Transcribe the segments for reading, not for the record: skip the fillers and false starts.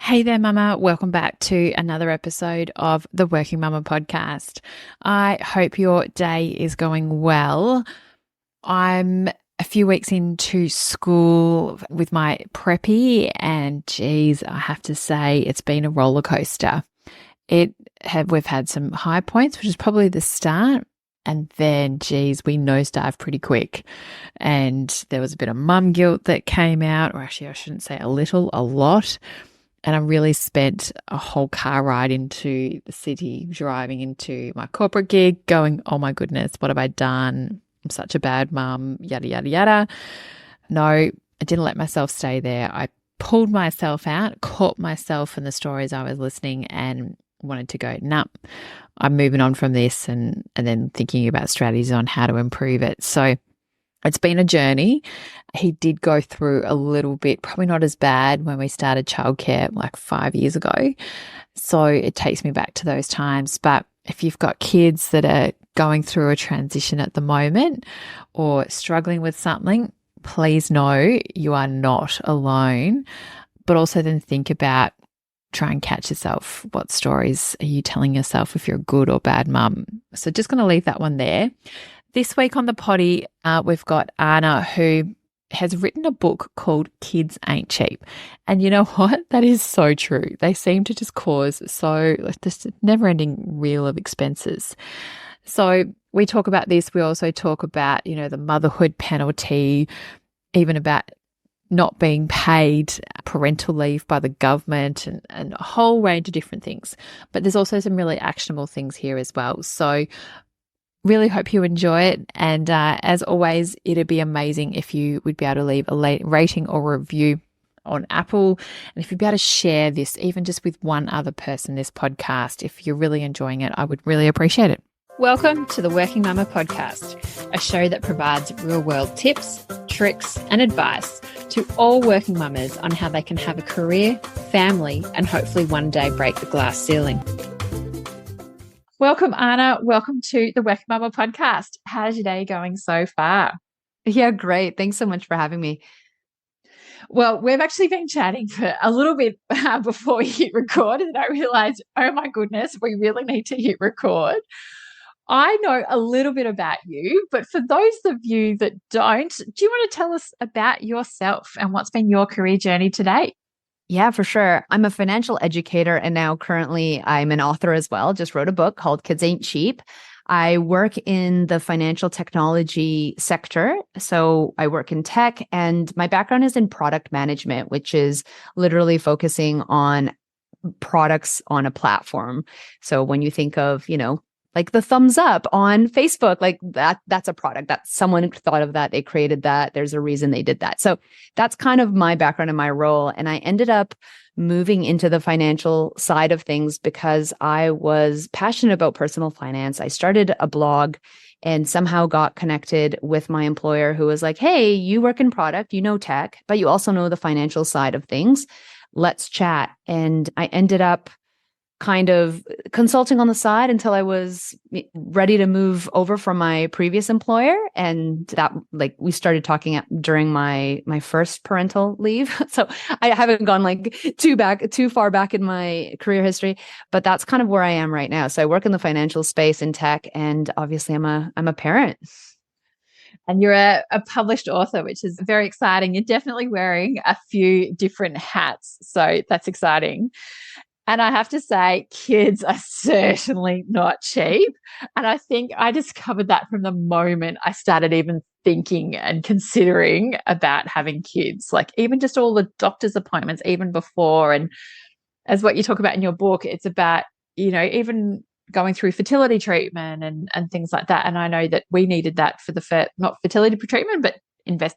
Hey there, Mama. Welcome back to another episode of the Working Mumma podcast. I hope your day is going well. I'm a few weeks into school with my preppy, and geez, I have to say it's been a roller coaster. We've had some high points, which is probably the start. And then, geez, we nosedive pretty quick. And there was a bit of mum guilt that came out, or actually, I shouldn't say a little, a lot. And I really spent a whole car ride into the city, driving into my corporate gig, going, oh my goodness, what have I done? I'm such a bad mum, yada, yada, yada. No, I didn't let myself stay there. I pulled myself out, caught myself in the stories I was listening and wanted to go, nah, I'm moving on from this and then thinking about strategies on how to improve it. So it's been a journey. He did go through a little bit, probably not as bad when we started childcare like 5 years ago. So it takes me back to those times. But if you've got kids that are going through a transition at the moment or struggling with something, please know you are not alone. But also then think about, try and catch yourself. What stories are you telling yourself if you're a good or bad mum? So just going to leave that one there. This week on the potty, we've got Anna, who has written a book called Kids Ain't Cheap. And you know what? That is so true. They seem to just cause this never-ending reel of expenses. So we talk about this. We also talk about, the motherhood penalty, even about not being paid parental leave by the government and a whole range of different things. But there's also some really actionable things here as well. So really hope you enjoy it. And as always, it'd be amazing if you would be able to leave a rating or review on Apple. And if you'd be able to share this, even just with one other person, this podcast, if you're really enjoying it, I would really appreciate it. Welcome to the Working Mumma podcast, a show that provides real-world tips, tricks, and advice to all working mamas on how they can have a career, family, and hopefully one day break the glass ceiling. Welcome, Anna. Welcome to the Working Mumma podcast. How's your day going so far? Yeah, great. Thanks so much for having me. Well, we've actually been chatting for a little bit before we hit record, and I realized, oh my goodness, we really need to hit record. I know a little bit about you, but for those of you that don't, do you want to tell us about yourself and what's been your career journey today? Yeah, for sure. I'm a financial educator and now currently I'm an author as well. Just wrote a book called Kids Ain't Cheap. I work in the financial technology sector. So I work in tech and my background is in product management, which is literally focusing on products on a platform. So when you think of, like the thumbs up on Facebook, like that's a product that someone thought of that. They created that. There's a reason they did that. So that's kind of my background and my role. And I ended up moving into the financial side of things because I was passionate about personal finance. I started a blog and somehow got connected with my employer who was like, hey, you work in product, you know tech, but you also know the financial side of things. Let's chat. And I ended up kind of consulting on the side until I was ready to move over from my previous employer. And that we started talking during my first parental leave. So I haven't gone too far back in my career history, but that's kind of where I am right now. So I work in the financial space in tech, and obviously I'm a parent. And you're a published author, which is very exciting. You're definitely wearing a few different hats. So that's exciting. And I have to say, kids are certainly not cheap. And I think I discovered that from the moment I started even thinking and considering about having kids, like even just all the doctor's appointments, even before. And as what you talk about in your book, it's about, even going through fertility treatment and things like that. And I know that we needed that for not fertility treatment, but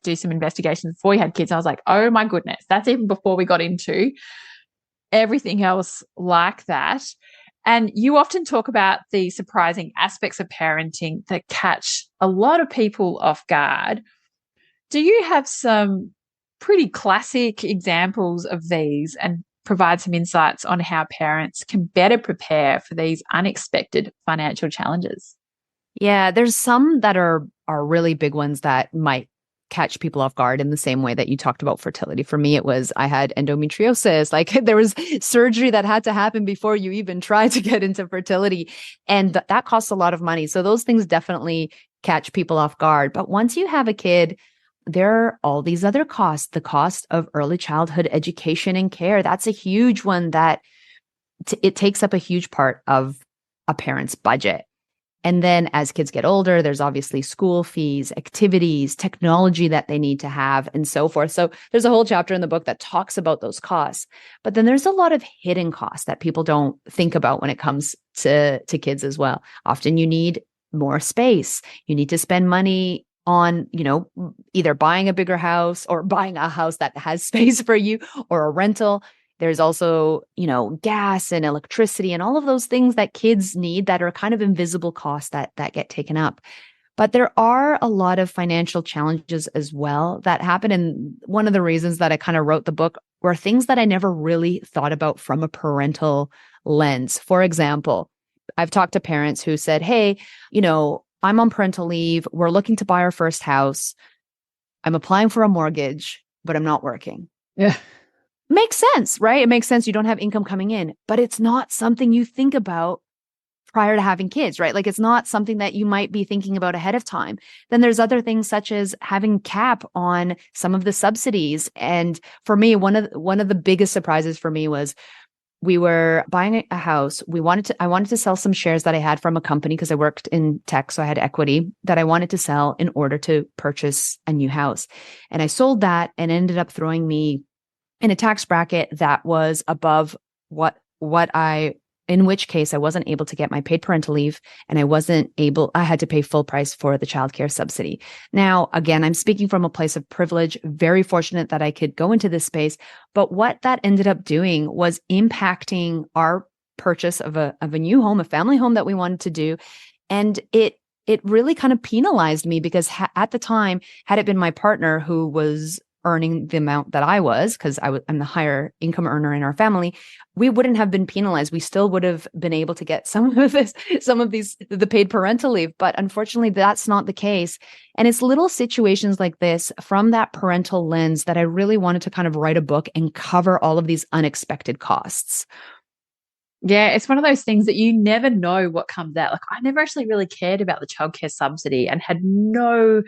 do some investigations before we had kids. I was like, oh my goodness, that's even before we got into everything else like that. And you often talk about the surprising aspects of parenting that catch a lot of people off guard. Do you have some pretty classic examples of these and provide some insights on how parents can better prepare for these unexpected financial challenges? Yeah, there's some that are really big ones that might catch people off guard in the same way that you talked about fertility. For me, it was I had endometriosis. Like there was surgery that had to happen before you even try to get into fertility. And that costs a lot of money. So those things definitely catch people off guard. But once you have a kid, there are all these other costs, the cost of early childhood education and care. That's a huge one that it takes up a huge part of a parent's budget. And then as kids get older, there's obviously school fees, activities, technology that they need to have, and so forth. So there's a whole chapter in the book that talks about those costs. But then there's a lot of hidden costs that people don't think about when it comes to kids as well. Often you need more space. You need to spend money on, either buying a bigger house or buying a house that has space for you or a rental. There's also, gas and electricity and all of those things that kids need that are kind of invisible costs that get taken up. But there are a lot of financial challenges as well that happen. And one of the reasons that I kind of wrote the book were things that I never really thought about from a parental lens. For example, I've talked to parents who said, hey, I'm on parental leave. We're looking to buy our first house. I'm applying for a mortgage, but I'm not working. Yeah. Makes sense, right? It makes sense. You don't have income coming in, but it's not something you think about prior to having kids, right? Like it's not something that you might be thinking about ahead of time. Then there's other things such as having cap on some of the subsidies. And for me, one of the biggest surprises for me was we were buying a house. I wanted to sell some shares that I had from a company because I worked in tech. So I had equity that I wanted to sell in order to purchase a new house. And I sold that and ended up throwing me in a tax bracket that was above in which case I wasn't able to get my paid parental leave and I had to pay full price for the childcare subsidy. Now, again, I'm speaking from a place of privilege, very fortunate that I could go into this space. But what that ended up doing was impacting our purchase of a new home, a family home that we wanted to do. And it really kind of penalized me because at the time, had it been my partner who was earning the amount that I was, because I'm the higher income earner in our family, we wouldn't have been penalized. We still would have been able to get some of the paid parental leave. But unfortunately, that's not the case. And it's little situations like this from that parental lens that I really wanted to kind of write a book and cover all of these unexpected costs. Yeah, it's one of those things that you never know what comes out. Like I never actually really cared about the childcare subsidy and had no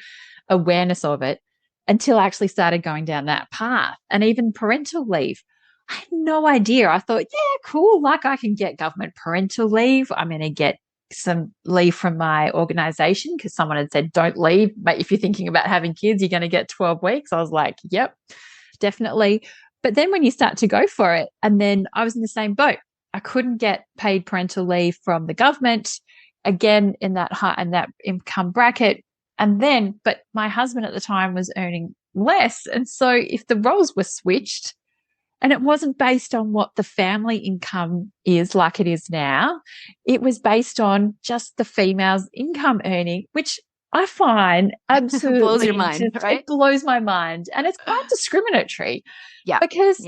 awareness of it until I actually started going down that path. And even parental leave, I had no idea. I thought, yeah, cool. Like I can get government parental leave. I'm going to get some leave from my organization because someone had said, don't leave. But if you're thinking about having kids, you're going to get 12 weeks. I was like, yep, definitely. But then when you start to go for it, and then I was in the same boat. I couldn't get paid parental leave from the government, again, in that income bracket. But my husband at the time was earning less. And so if the roles were switched and it wasn't based on what the family income is like it is now, it was based on just the female's income earning, which I find absolutely blows your mind, right? It blows my mind. And it's quite discriminatory. Yeah. Because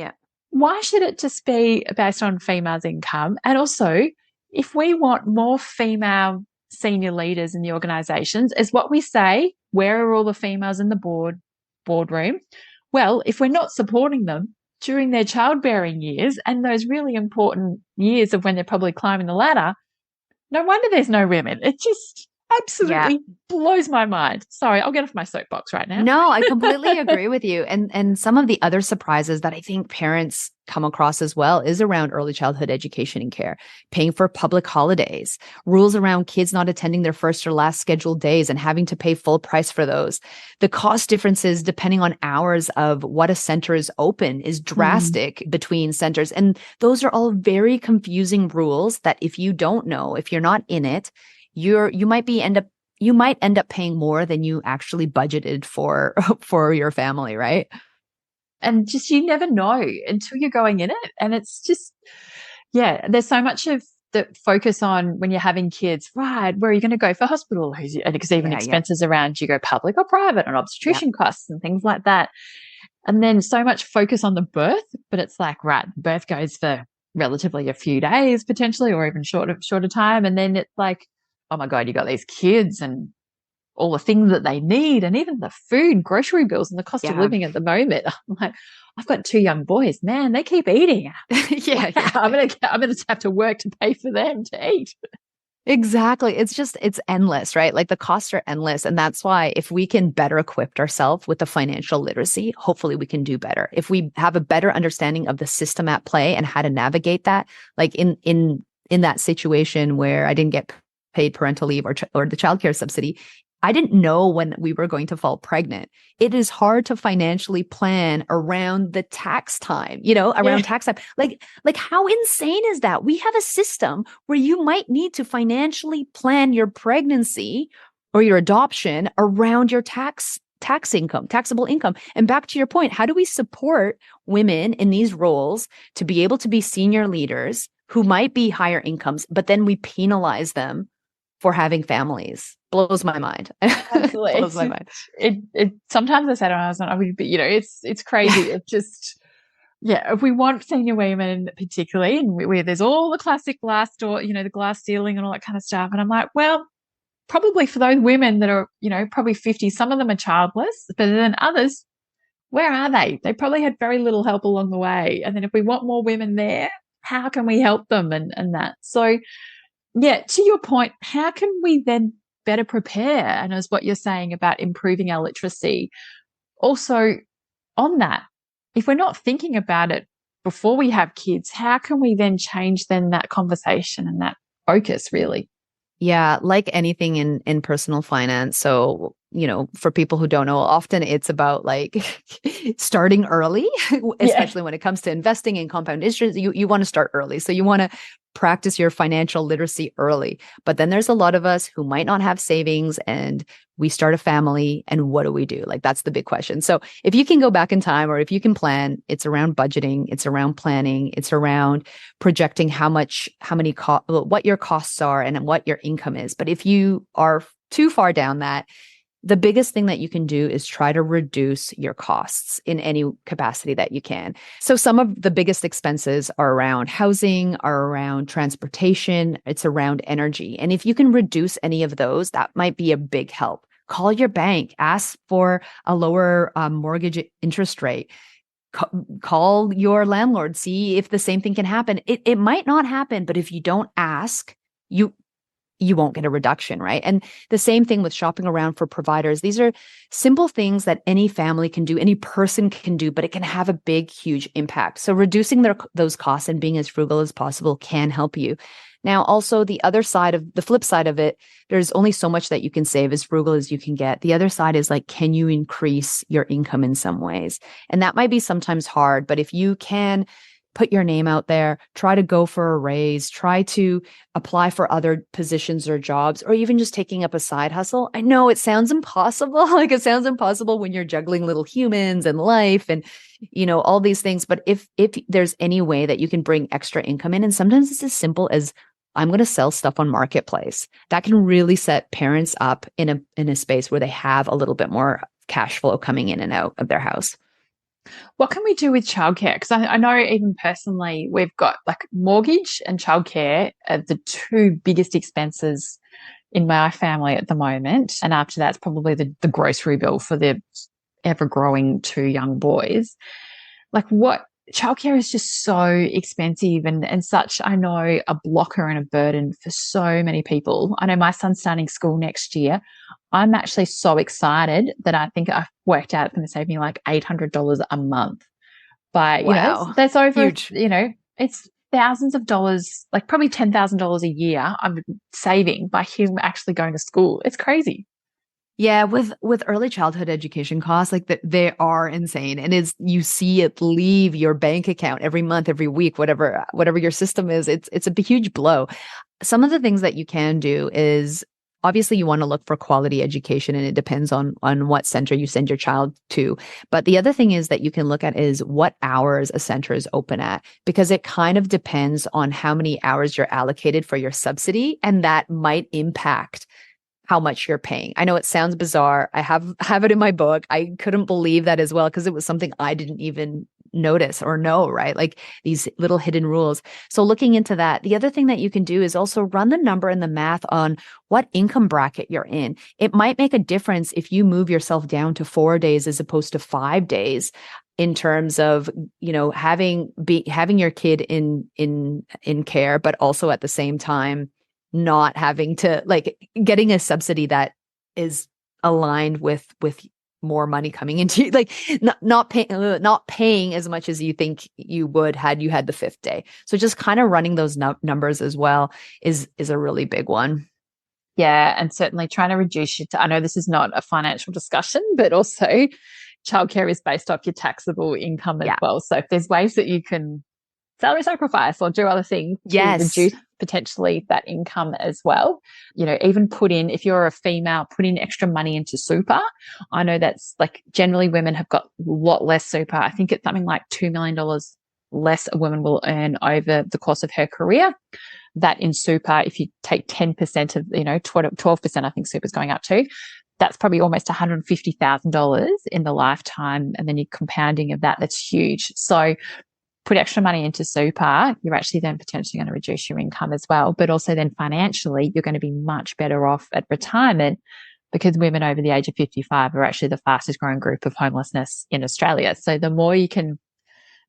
why should it just be based on females' income? And also, if we want more female senior leaders in the organizations, is what we say, where are all the females in the boardroom? Well, if we're not supporting them during their childbearing years and those really important years of when they're probably climbing the ladder, no wonder there's no women. It just absolutely blows my mind. Sorry, I'll get off my soapbox right now. No, I completely agree with you. And some of the other surprises that I think parents come across as well is around early childhood education and care, paying for public holidays, rules around kids not attending their first or last scheduled days and having to pay full price for those. The cost differences depending on hours of what a center is open is drastic between centers. And those are all very confusing rules that if you don't know, if you're not in it, you might end up paying more than you actually budgeted for your family, right? And just you never know until you're going in it. And it's just, there's so much of the focus on when you're having kids, right? Where are you going to go for hospital? Because even expenses around, do you go public or private, and obstetrician costs and things like that. And then so much focus on the birth, but it's like, right, birth goes for relatively a few days potentially, or even shorter time. And then it's like, oh my God, you got these kids and all the things that they need, and even the food, grocery bills, and the cost of living at the moment. I'm like, I've got 2 young boys, man, they keep eating. Yeah. I'm gonna have to work to pay for them to eat. Exactly. It's endless, right? Like the costs are endless. And that's why if we can better equip ourselves with the financial literacy, hopefully we can do better. If we have a better understanding of the system at play and how to navigate that, like in that situation where I didn't get paid parental leave or the childcare subsidy, I didn't know when we were going to fall pregnant. It is hard to financially plan around the tax time, around tax time. Like how insane is that? We have a system where you might need to financially plan your pregnancy or your adoption around your taxable income. And back to your point, how do we support women in these roles to be able to be senior leaders who might be higher incomes, but then we penalize them for having families? Blows my mind. Absolutely. Blows my mind. It sometimes I say to my husband, it's crazy. It just, if we want senior women particularly, and where there's all the classic glass door, the glass ceiling and all that kind of stuff. And I'm like, well, probably for those women that are, probably 50, some of them are childless, but then others, where are they? They probably had very little help along the way. And then if we want more women there, how can we help them and that? So, to your point, how can we then better prepare? And as what you're saying about improving our literacy, also on that, if we're not thinking about it before we have kids, how can we then change then that conversation and that focus really? Yeah, like anything in personal finance. So, for people who don't know, often it's about like starting early, especially when it comes to investing in compound interest. You want to start early. So you want to practice your financial literacy early. But then there's a lot of us who might not have savings and we start a family, and what do we do? Like, that's the big question. So if you can go back in time, or if you can plan, it's around budgeting, it's around planning, it's around projecting what your costs are and what your income is. But if you are too far down that, the biggest thing that you can do is try to reduce your costs in any capacity that you can. So some of the biggest expenses are around housing, are around transportation, it's around energy. And if you can reduce any of those, that might be a big help. Call your bank, ask for a lower mortgage interest rate. Call your landlord, see if the same thing can happen. It might not happen, but if you don't ask, you won't get a reduction, right? And the same thing with shopping around for providers. These are simple things that any family can do, any person can do, but it can have a big, huge impact. So reducing those costs and being as frugal as possible can help you. Now, also the flip side of it, there's only so much that you can save, as frugal as you can get. The other side is like, can you increase your income in some ways? And that might be sometimes hard, but if you can put your name out there, try to go for a raise, try to apply for other positions or jobs, or even just taking up a side hustle. I know it sounds impossible. Like, it sounds impossible when you're juggling little humans and life and, all these things. But if there's any way that you can bring extra income in, and sometimes it's as simple as, I'm going to sell stuff on Marketplace, that can really set parents up in a space where they have a little bit more cash flow coming in and out of their house. What can we do with childcare? Because I know even personally, we've got like mortgage and childcare are the 2 biggest expenses in my family at the moment. And after that's probably the grocery bill for the ever-growing 2 young boys. Like, what childcare is just so expensive and such, I know, a blocker and a burden for so many people. I know my son's starting school next year. I'm actually so excited that I think I've worked out it's going to save me like $800 a month. But, wow, that's over, huge. It's thousands of dollars, like probably $10,000 a year I'm saving by him actually going to school. It's crazy. Yeah, with early childhood education costs, like they are insane, and you see it leave your bank account every month, every week, whatever your system is. It's a huge blow. Some of the things that you can do is, obviously you want to look for quality education, and it depends on what center you send your child to. But the other thing is that you can look at is what hours a center is open at, because it kind of depends on how many hours you're allocated for your subsidy, and that might impact how much you're paying. I know it sounds bizarre. I have it in my book. I couldn't believe that as well, because it was something I didn't even notice or know, right? Like these little hidden rules. So looking into that, the other thing that you can do is also run the number and the math on what income bracket you're in. It might make a difference if you move yourself down to 4 days as opposed to 5 days in terms of, having your kid in care, but also at the same time not having to, like, getting a subsidy that is aligned with more money coming into you, like not paying as much as you think you would had you had the 5th day. So just kind of running those numbers as well is a really big one. Yeah, and certainly trying to reduce I know this is not a financial discussion, but also childcare is based off your taxable income as well. So if there's ways that you can salary sacrifice or do other things to reduce potentially that income as well. Even if you're a female, put in extra money into super. I know that's like generally women have got a lot less super. I think it's something like $2 million less a woman will earn over the course of her career. That in super, if you take 10% of, 12%, I think super is going up to, that's probably almost $150,000 in the lifetime. And then you're compounding of that, that's huge. So put extra money into super, you're actually then potentially going to reduce your income as well. But also then financially, you're going to be much better off at retirement because women over the age of 55 are actually the fastest growing group of homelessness in Australia. So the more you can,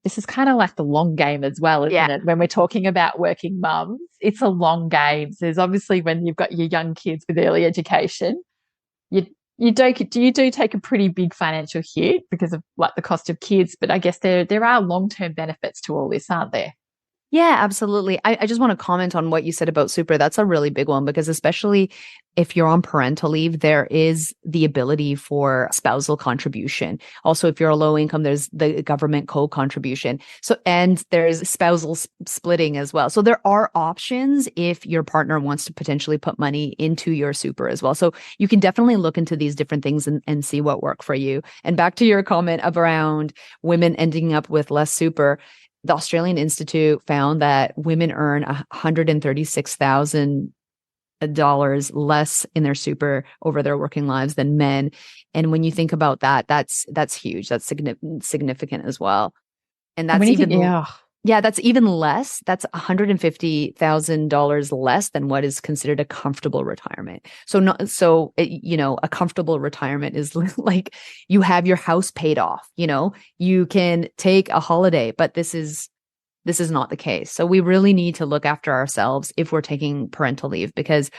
this is kind of like the long game as well, isn't it? When we're talking about working mums, it's a long game. So there's obviously when you've got your young kids with early education, you do take a pretty big financial hit because of like the cost of kids, but I guess there are long-term benefits to all this, aren't there? Yeah, absolutely. I just want to comment on what you said about super. That's a really big one because especially if you're on parental leave, there is the ability for spousal contribution. Also, if you're a low income, there's the government co-contribution. So, and there's spousal splitting as well. So there are options if your partner wants to potentially put money into your super as well. So you can definitely look into these different things and see what work for you. And back to your comment around women ending up with less super. The Australian Institute found that women earn $136,000 less in their super over their working lives than men. And when you think about that, that's huge. That's significant as well. And that's that's even less. That's $150,000 less than what is considered a comfortable retirement. A comfortable retirement is like you have your house paid off, you can take a holiday, but this is not the case. So we really need to look after ourselves if we're taking parental leave because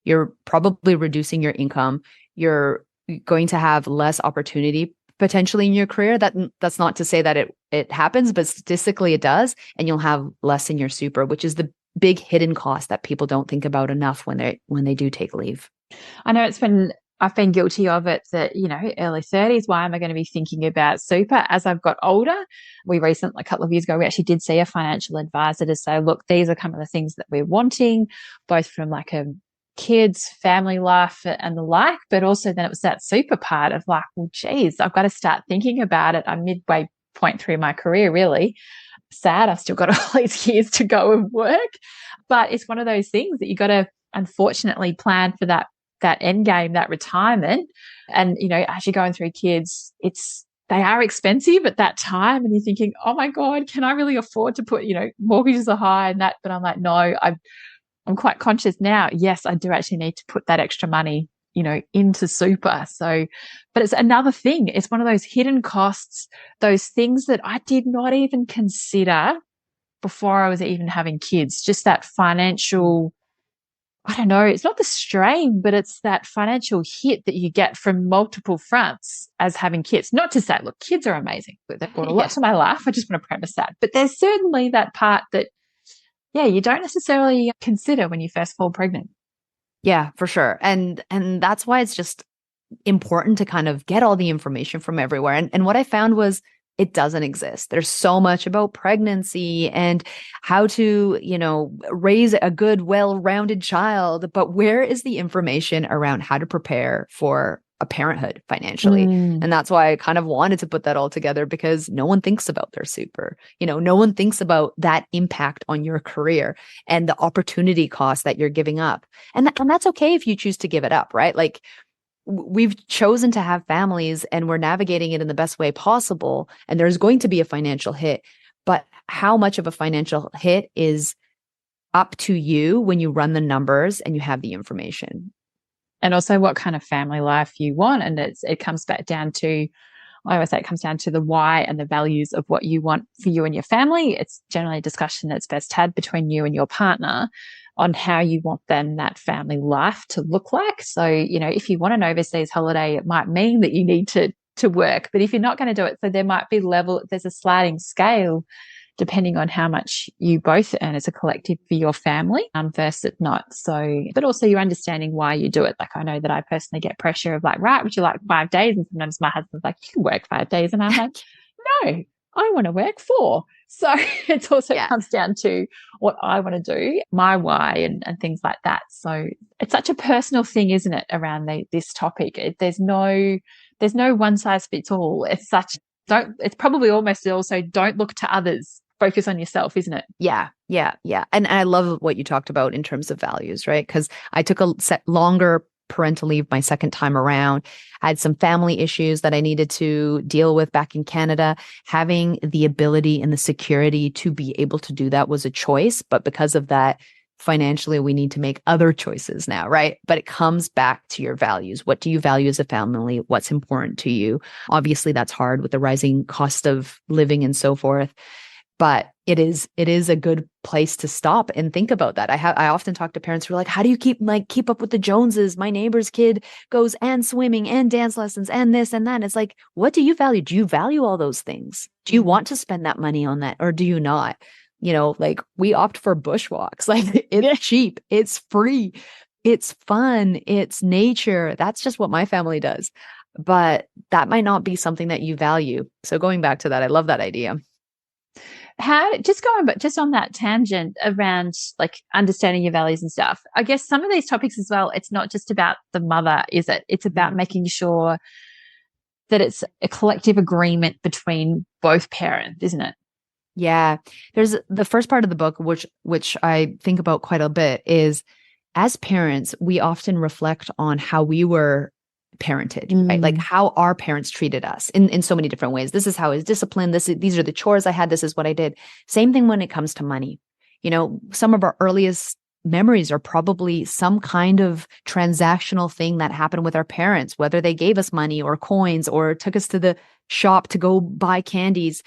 you're probably reducing your income. You're going to have less opportunity potentially in your career. That's not to say that it happens, but statistically it does, and you'll have less in your super, which is the big hidden cost that people don't think about enough when they do take leave. I know I've been guilty of it that, early 30s, why am I going to be thinking about super as I've got older? A couple of years ago, we actually did see a financial advisor to say, look, these are kind of the things that we're wanting, both from like a kids, family life and the like, but also then it was that super part of like, well, geez, I've got to start thinking about it. I'm midway point through my career, really. Sad, I've still got all these years to go of work, but it's one of those things that you got to unfortunately plan for that end game, that retirement. And, as you're going through kids, they are expensive at that time. And you're thinking, oh my God, can I really afford to put, mortgages are high and that, but I'm like, no, I'm quite conscious now. Yes, I do actually need to put that extra money, into super. So, but it's another thing. It's one of those hidden costs, those things that I did not even consider before I was even having kids, just that financial, I don't know, it's not the strain, but it's that financial hit that you get from multiple fronts as having kids. Not to say, look, kids are amazing. They've brought a lot to my life. I just want to premise that. But there's certainly that part that, you don't necessarily consider when you first fall pregnant. Yeah, for sure. And that's why it's just important to kind of get all the information from everywhere. And what I found was it doesn't exist. There's so much about pregnancy and how to, raise a good, well-rounded child. But where is the information around how to prepare for a parenthood financially? And that's why I kind of wanted to put that all together because no one thinks about their super. No one thinks about that impact on your career and the opportunity cost that you're giving up. And that's okay if you choose to give it up, right? Like we've chosen to have families and we're navigating it in the best way possible. And there's going to be a financial hit, but how much of a financial hit is up to you when you run the numbers and you have the information. And also what kind of family life you want. And it comes back down to, I always say it comes down to the why and the values of what you want for you and your family. It's generally a discussion that's best had between you and your partner on how you want then that family life to look like. So, if you want an overseas holiday, it might mean that you need to work. But if you're not going to do it, so there might be there's a sliding scale depending on how much you both earn as a collective for your family versus not. So, but also you're understanding why you do it. Like I know that I personally get pressure of like, right, would you like 5 days? And sometimes my husband's like, you can work 5 days. And I'm like, no, I want to work 4. So it also comes down to what I want to do, my why and things like that. So it's such a personal thing, isn't it, around this topic? There's no one size fits all. It's probably almost also don't look to others. Focus on yourself, isn't it? Yeah. And I love what you talked about in terms of values, right? Because I took a longer parental leave my second time around. I had some family issues that I needed to deal with back in Canada. Having the ability and the security to be able to do that was a choice. But because of that, financially, we need to make other choices now, right? But it comes back to your values. What do you value as a family? What's important to you? Obviously, that's hard with the rising cost of living and so forth. But it is a good place to stop and think about that. I often talk to parents who are like, how do you keep up with the Joneses? My neighbor's kid goes and swimming and dance lessons and this and that. And it's like, what do you value? Do you value all those things? Do you want to spend that money on that or do you not? Like we opt for bushwalks. Like it's cheap, it's free, it's fun, it's nature. That's just what my family does. But that might not be something that you value. So going back to that, I love that idea. Just on that tangent around like understanding your values and stuff, I guess some of these topics as well, it's not just about the mother, is it? It's about making sure that it's a collective agreement between both parents, isn't it? Yeah. There's the first part of the book, which I think about quite a bit, is as parents, we often reflect on how we were parented, right? Like how our parents treated us in so many different ways. This is how I was disciplined. These are the chores I had. This is what I did. Same thing when it comes to money. Some of our earliest memories are probably some kind of transactional thing that happened with our parents, whether they gave us money or coins or took us to the shop to go buy candies.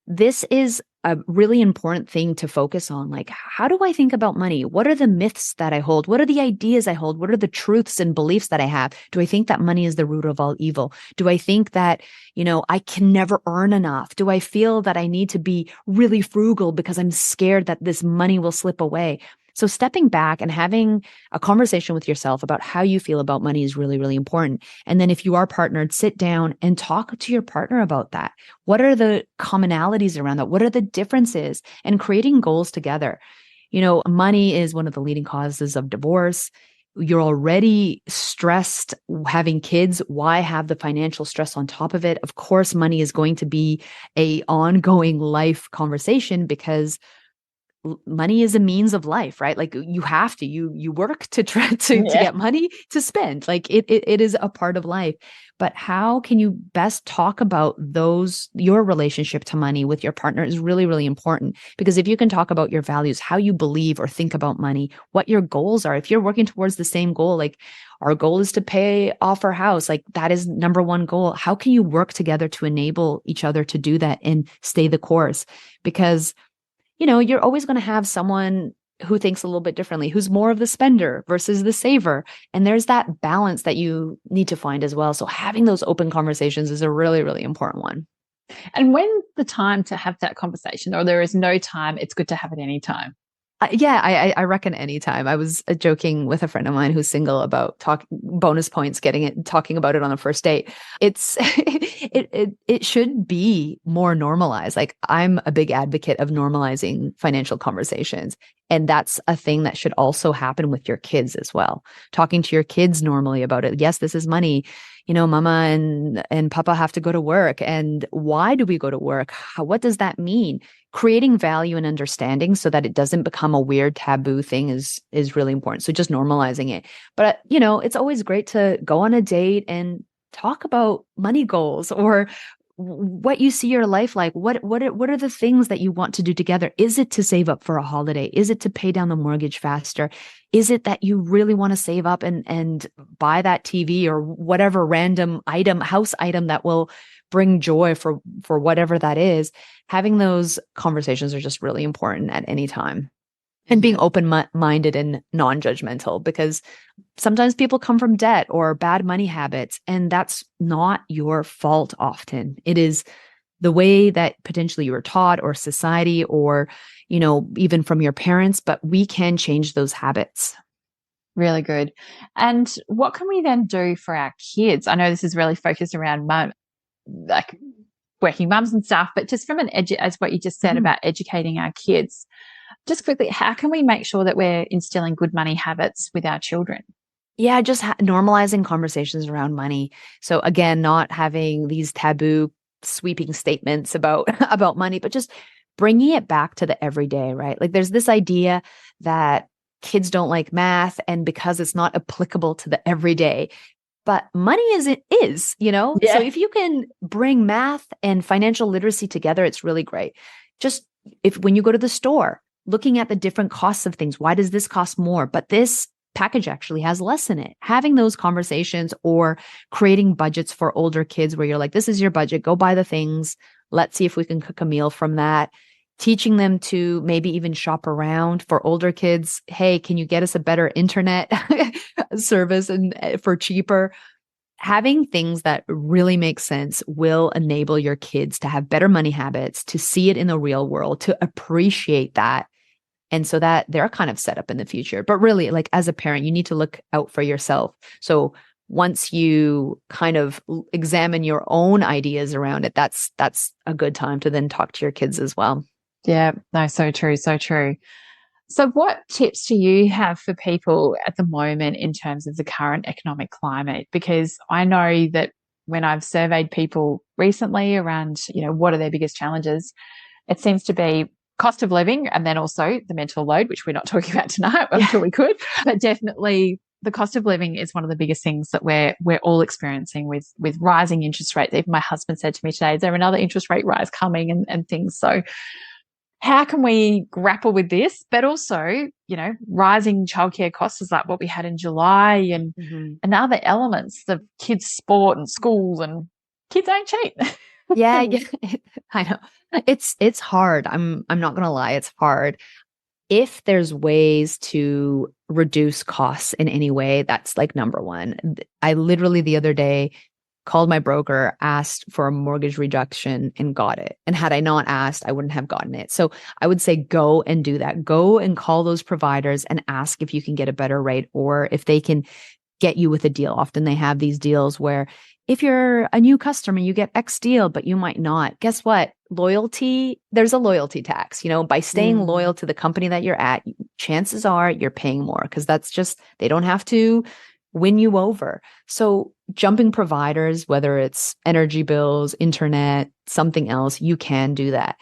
This is a really important thing to focus on. Like, how do I think about money? What are the myths that I hold? What are the ideas I hold? What are the truths and beliefs that I have? Do I think that money is the root of all evil? Do I think that, I can never earn enough? Do I feel that I need to be really frugal because I'm scared that this money will slip away? So stepping back and having a conversation with yourself about how you feel about money is really, really important. And then if you are partnered, sit down and talk to your partner about that. What are the commonalities around that? What are the differences? And creating goals together. Money is one of the leading causes of divorce. You're already stressed having kids. Why have the financial stress on top of it? Of course, money is going to be an ongoing life conversation because money is a means of life, right? Like you have to, you work to try to get money to spend. Like it is a part of life. But how can you best talk about your relationship to money with your partner is really, really important. Because if you can talk about your values, how you believe or think about money, what your goals are, if you're working towards the same goal, like our goal is to pay off our house, like that is number one goal. How can you work together to enable each other to do that and stay the course? Because you're always going to have someone who thinks a little bit differently, who's more of the spender versus the saver. And there's that balance that you need to find as well. So having those open conversations is a really, really important one. And when the time to have that conversation, or there is no time, it's good to have it any time. I reckon anytime. I was joking with a friend of mine who's single about bonus points, talking about it on a first date. It's it should be more normalized. Like I'm a big advocate of normalizing financial conversations. And that's a thing that should also happen with your kids as well. Talking to your kids normally about it. Yes, this is money. mama and papa have to go to work. And why do we go to work? What does that mean? Creating value and understanding so that it doesn't become a weird taboo thing is really important. So just normalizing it. But it's always great to go on a date and talk about money goals or what you see your life like. What are the things that you want to do together? Is it to save up for a holiday? Is it to pay down the mortgage faster? Is it that you really want to save up and buy that TV or whatever random house item that will bring joy for whatever that is? Having those conversations are just really important at any time. And being open-minded and non-judgmental, because sometimes people come from debt or bad money habits, and that's not your fault often. It is the way that potentially you were taught or society or, even from your parents, but we can change those habits. Really good. And what can we then do for our kids? I know this is really focused around like working mums and stuff, but just from as what you just said about educating our kids, just quickly, how can we make sure that we're instilling good money habits with our children? Yeah, just normalizing conversations around money. So again, not having these taboo sweeping statements about about money, but just bringing it back to the everyday, right? Like there's this idea that kids don't like math and because it's not applicable to the everyday. But money is. So if you can bring math and financial literacy together, it's really great. Just when you go to the store, looking at the different costs of things, why does this cost more? But this package actually has less in it. Having those conversations or creating budgets for older kids where you're like, this is your budget, go buy the things. Let's see if we can cook a meal from that. Teaching them to maybe even shop around. For older kids, hey, can you get us a better internet service and for cheaper? Having things that really make sense will enable your kids to have better money habits, to see it in the real world, to appreciate that. And so that they're kind of set up in the future. But really, like as a parent, you need to look out for yourself. So once you kind of examine your own ideas around it, that's a good time to then talk to your kids as well. Yeah, no, so true, so true. So what tips do you have for people at the moment in terms of the current economic climate? Because I know that when I've surveyed people recently around, what are their biggest challenges, it seems to be cost of living and then also the mental load, which we're not talking about tonight. I'm sure we could, but definitely the cost of living is one of the biggest things that we're all experiencing with rising interest rates. Even my husband said to me today, is there another interest rate rise coming and things? So how can we grapple with this? But also, rising childcare costs is like what we had in July and other elements of kids' sport and schools, and kids ain't cheap. Yeah, I know. It's hard. I'm not gonna lie, it's hard. If there's ways to reduce costs in any way, that's like number one. I literally the other day called my broker, asked for a mortgage reduction and got it. And had I not asked, I wouldn't have gotten it. So I would say go and do that. Go and call those providers and ask if you can get a better rate or if they can get you with a deal. Often they have these deals where if you're a new customer, you get X deal, but you might not. Guess what? Loyalty, there's a loyalty tax. By staying loyal to the company that you're at, chances are you're paying more because that's just, they don't have to win you over. So jumping providers, whether it's energy bills, internet, something else, you can do that.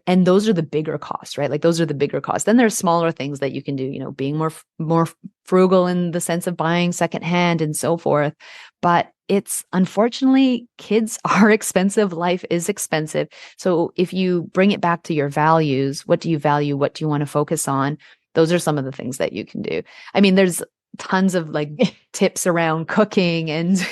And those are the bigger costs, right? Like those are the bigger costs. Then there's smaller things that you can do, being more frugal in the sense of buying secondhand and so forth. But it's unfortunately, kids are expensive. Life is expensive. So if you bring it back to your values, what do you value? What do you want to focus on? Those are some of the things that you can do. I mean, there's tons of like tips around cooking and,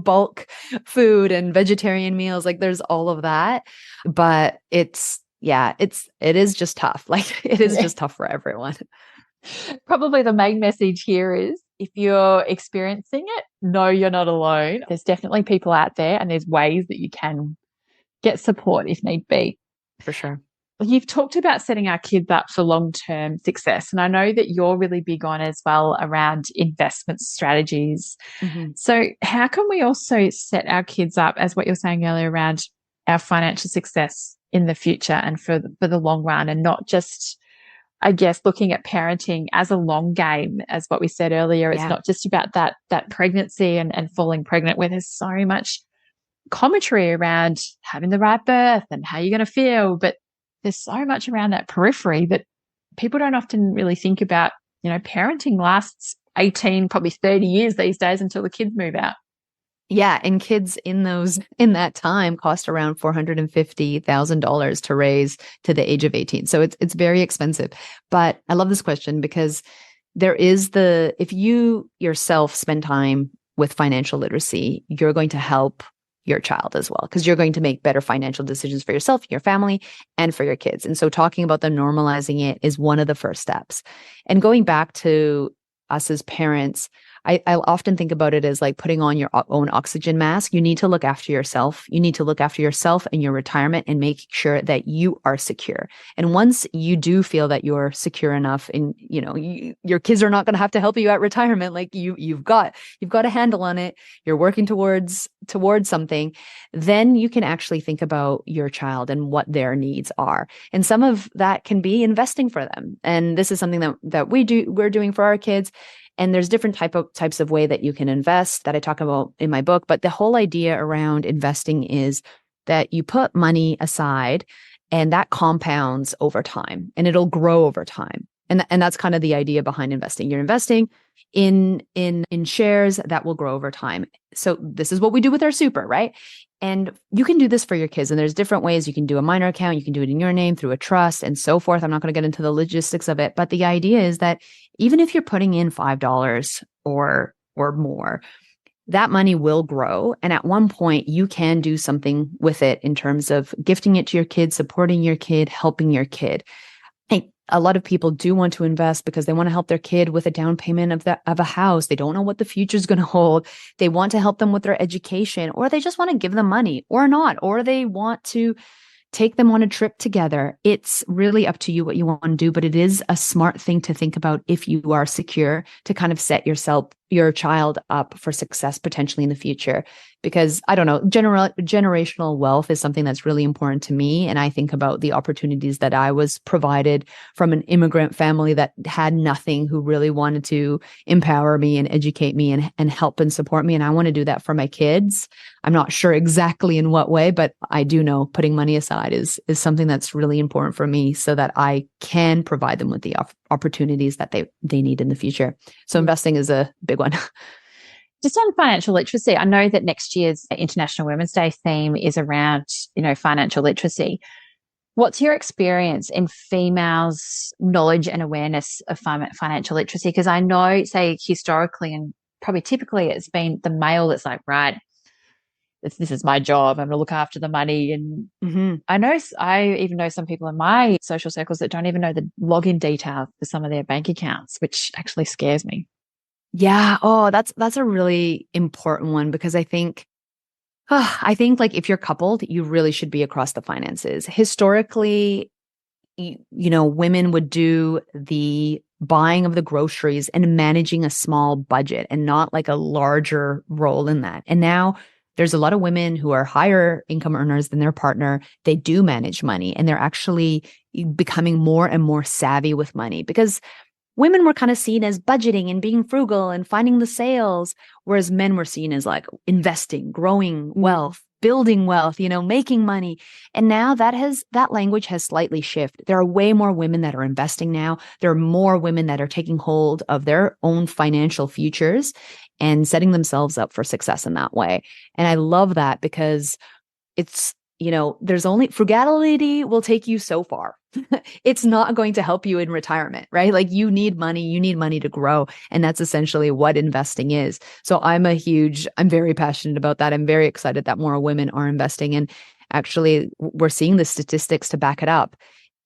bulk food and vegetarian meals. Like there's all of that, but it is just tough. Like it is just tough for everyone. Probably the main message here is if you're experiencing it, no, you're not alone. There's definitely people out there and there's ways that you can get support if need be. For sure. You've talked about setting our kids up for long-term success. And I know that you're really big on as well around investment strategies. Mm-hmm. So how can we also set our kids up, as what you were saying earlier, around our financial success in the future and for the long run, and not just I guess looking at parenting as a long game, as what we said earlier, it's Yeah. not just about that pregnancy and falling pregnant, where there's so much commentary around having the right birth and how you're going to feel, but there's so much around that periphery that people don't often really think about. Parenting lasts 18, probably 30 years these days until the kids move out. Yeah, and kids in that time cost around $450,000 to raise to the age of 18. So it's very expensive. But I love this question because if you yourself spend time with financial literacy, you're going to help your child as well, because you're going to make better financial decisions for yourself, your family, and for your kids. And so talking about them normalizing it is one of the first steps. And going back to us as parents, I often think about it as like putting on your own oxygen mask. You need to look after yourself. You need to look after yourself and your retirement and make sure that you are secure. And once you do feel that you're secure enough and, your kids are not going to have to help you at retirement, like you've got a handle on it, you're working towards something, then you can actually think about your child and what their needs are. And some of that can be investing for them. And this is something that we're doing for our kids. And there's different types of way that you can invest that I talk about in my book. But the whole idea around investing is that you put money aside and that compounds over time and it'll grow over time. And that's kind of the idea behind investing. You're investing in shares that will grow over time. So this is what we do with our super, right? And you can do this for your kids. And there's different ways. You can do a minor account. You can do it in your name through a trust and so forth. I'm not going to get into the logistics of it. But the idea is that even if you're putting in $5 or more, that money will grow. And at one point, you can do something with it in terms of gifting it to your kid, supporting your kid, helping your kid. A lot of people do want to invest because they want to help their kid with a down payment of a house. They don't know what the future is going to hold. They want to help them with their education, or they just want to give them money or not, or they want to take them on a trip together. It's really up to you what you want to do, but it is a smart thing to think about if you are secure to kind of set your child up for success potentially in the future. Because I don't know, generational wealth is something that's really important to me. And I think about the opportunities that I was provided from an immigrant family that had nothing, who really wanted to empower me and educate me and help and support me. And I want to do that for my kids. I'm not sure exactly in what way, but I do know putting money aside is something that's really important for me so that I can provide them with the opportunities that they need in the future. So investing is a big one. Just on financial literacy, I know that next year's International Women's Day theme is around, financial literacy. What's your experience in females' knowledge and awareness of financial literacy? Because I know, say, historically and probably typically, it's been the male that's like, right, this is my job. I'm going to look after the money. And I even know some people in my social circles that don't even know the login details for some of their bank accounts, which actually scares me. Yeah. Oh, that's a really important one because I think like if you're coupled, you really should be across the finances. Historically, women would do the buying of the groceries and managing a small budget and not like a larger role in that. And now there's a lot of women who are higher income earners than their partner. They do manage money and they're actually becoming more and more savvy with money because women were kind of seen as budgeting and being frugal and finding the sales, whereas men were seen as like investing, growing wealth, building wealth, making money. And now that language has slightly shifted. There are way more women that are investing now. There are more women that are taking hold of their own financial futures and setting themselves up for success in that way. And I love that because it's, there's only frugality will take you so far. It's not going to help you in retirement, right? Like you need money to grow. And that's essentially what investing is. So I'm very passionate about that. I'm very excited that more women are investing. And actually, we're seeing the statistics to back it up.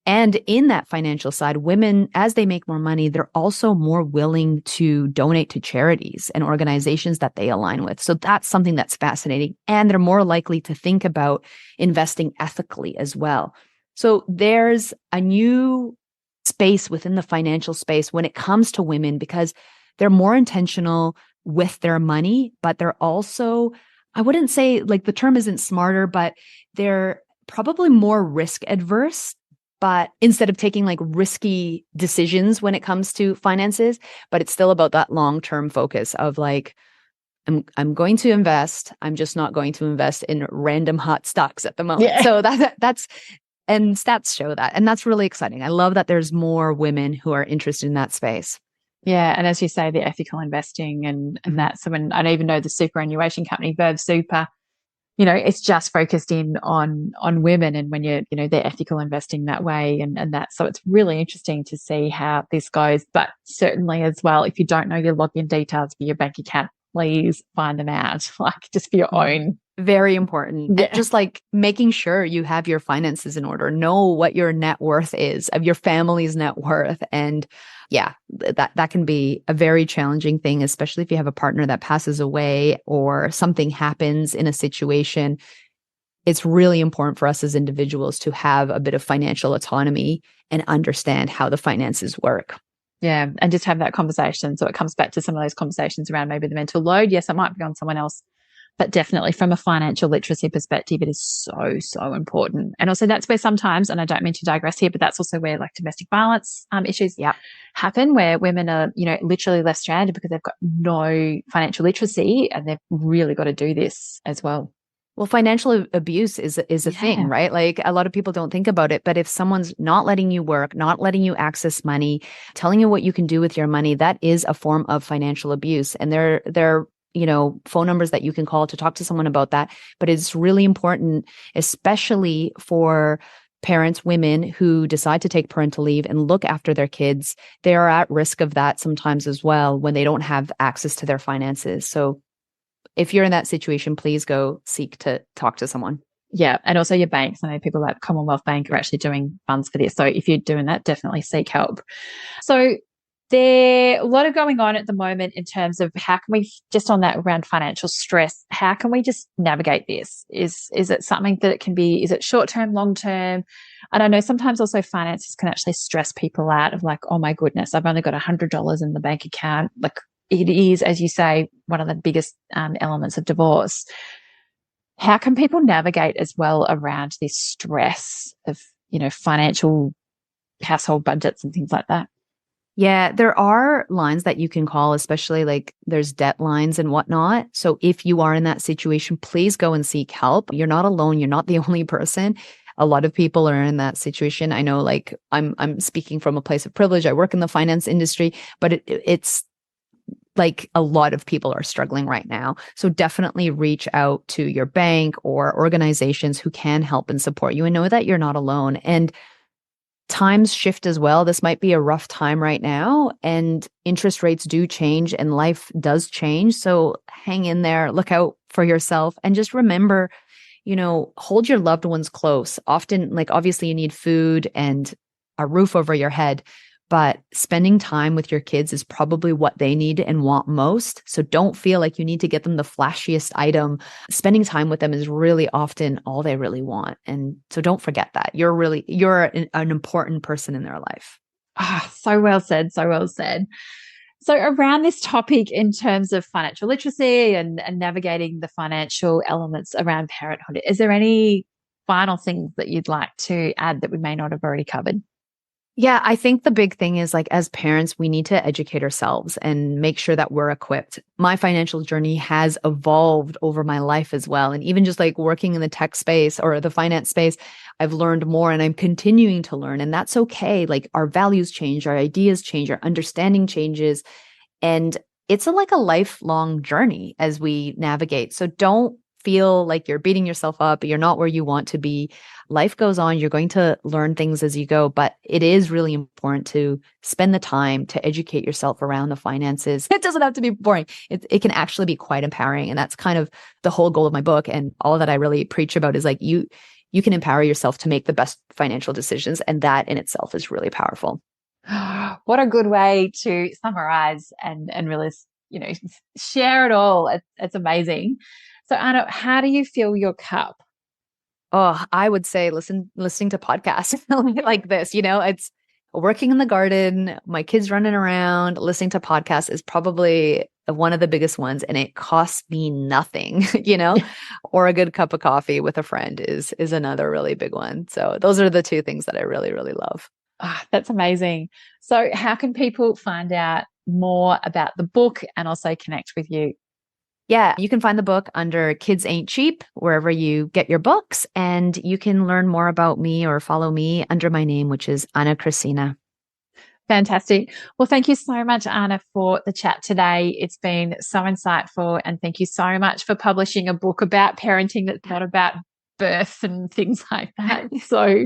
And in that financial side, women, as they make more money, they're also more willing to donate to charities and organizations that they align with. So that's something that's fascinating. And they're more likely to think about investing ethically as well. So there's a new space within the financial space when it comes to women because they're more intentional with their money, but they're also, I wouldn't say like the term isn't smarter, but they're probably more risk adverse but instead of taking like risky decisions when it comes to finances, but it's still about that long-term focus of like, I'm going to invest. I'm just not going to invest in random hot stocks at the moment. Yeah. So that's and stats show that. And that's really exciting. I love that there's more women who are interested in that space. Yeah. And as you say, the ethical investing and that. So when I even know the superannuation company, Verve Super, it's just focused in on women and when they're ethical investing that way and that. So it's really interesting to see how this goes. But certainly as well, if you don't know your login details for your bank account, please find them out, like just for your own. Very important. Yeah. And just like making sure you have your finances in order, know what your net worth is of your family's net worth. And yeah, that can be a very challenging thing, especially if you have a partner that passes away or something happens in a situation. It's really important for us as individuals to have a bit of financial autonomy and understand how the finances work. Yeah. And just have that conversation. So it comes back to some of those conversations around maybe the mental load. Yes, it might be on someone else, but definitely from a financial literacy perspective, it is so, so important. And also that's where sometimes, and I don't mean to digress here, but that's also where like domestic violence issues happen, where women are, literally left stranded because they've got no financial literacy and they've really got to do this as well. Well, financial abuse is a thing, right? Like a lot of people don't think about it, but if someone's not letting you work, not letting you access money, telling you what you can do with your money, that is a form of financial abuse. And there phone numbers that you can call to talk to someone about that. But it's really important, especially for parents, women who decide to take parental leave and look after their kids. They are at risk of that sometimes as well when they don't have access to their finances. So if you're in that situation, please go seek to talk to someone. Yeah. And also your banks. I know people like Commonwealth Bank are actually doing funds for this. So if you're doing that, definitely seek help. So there's a lot of going on at the moment in terms of how can we, just on that around financial stress, how can we just navigate this? Is it something that it can be, is it short-term, long-term? And I know sometimes also finances can actually stress people out of like, oh my goodness, I've only got $100 in the bank account. Like it is, as you say, one of the biggest elements of divorce. How can people navigate as well around this stress of, financial household budgets and things like that? Yeah, there are lines that you can call, especially like there's debt lines and whatnot. So if you are in that situation, please go and seek help. You're not alone. You're not the only person. A lot of people are in that situation. I know, like I'm speaking from a place of privilege. I work in the finance industry, but it's like a lot of people are struggling right now. So definitely reach out to your bank or organizations who can help and support you and know that you're not alone. And times shift as well. This might be a rough time right now, and interest rates do change and life does change. So hang in there, look out for yourself, and just remember, hold your loved ones close. Often, like obviously you need food and a roof over your head, but spending time with your kids is probably what they need and want most. So don't feel like you need to get them the flashiest item. Spending time with them is really often all they really want. And so don't forget that. You're an important person in their life. Ah, so well said. So well said. So around this topic in terms of financial literacy and navigating the financial elements around parenthood, is there any final things that you'd like to add that we may not have already covered? Yeah, I think the big thing is like as parents, we need to educate ourselves and make sure that we're equipped. My financial journey has evolved over my life as well. And even just like working in the tech space or the finance space, I've learned more and I'm continuing to learn. And that's okay. Like our values change, our ideas change, our understanding changes. And it's like a lifelong journey as we navigate. So don't feel like you're beating yourself up, you're not where you want to be. Life goes on. You're going to learn things as you go, but it is really important to spend the time to educate yourself around the finances. It doesn't have to be boring. It can actually be quite empowering. And that's kind of the whole goal of my book. And all that I really preach about is like you can empower yourself to make the best financial decisions. And that in itself is really powerful. What a good way to summarize and really, share it all. It's amazing. So Anna, how do you fill your cup? Oh, I would say listening to podcasts like this, it's working in the garden, my kids running around, listening to podcasts is probably one of the biggest ones, and it costs me nothing, you know, or a good cup of coffee with a friend is another really big one. So those are the two things that I really, really love. That's amazing. So how can people find out more about the book and also connect with you? Yeah, you can find the book under Kids Ain't Cheap, wherever you get your books. And you can learn more about me or follow me under my name, which is Anna Kresina. Fantastic. Well, thank you so much, Anna, for the chat today. It's been so insightful. And thank you so much for publishing a book about parenting that's not about birth and things like that. So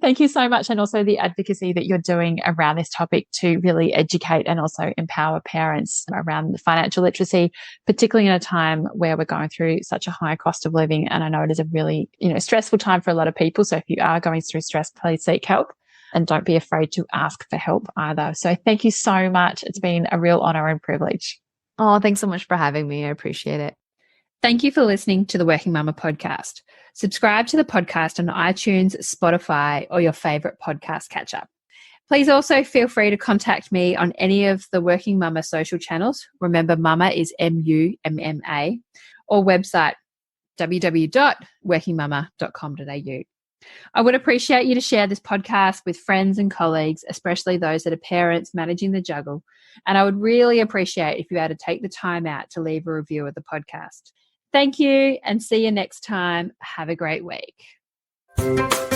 thank you so much. And also the advocacy that you're doing around this topic to really educate and also empower parents around the financial literacy, particularly in a time where we're going through such a high cost of living. And I know it is a really, stressful time for a lot of people. So if you are going through stress, please seek help and don't be afraid to ask for help either. So thank you so much. It's been a real honor and privilege. Oh, thanks so much for having me. I appreciate it. Thank you for listening to the Working Mumma podcast. Subscribe to the podcast on iTunes, Spotify, or your favorite podcast catcher. Please also feel free to contact me on any of the Working Mumma social channels. Remember, Mumma is MUMMA, or website www.workingmumma.com.au. I would appreciate you to share this podcast with friends and colleagues, especially those that are parents managing the juggle. And I would really appreciate if you had to take the time out to leave a review of the podcast. Thank you, and see you next time. Have a great week.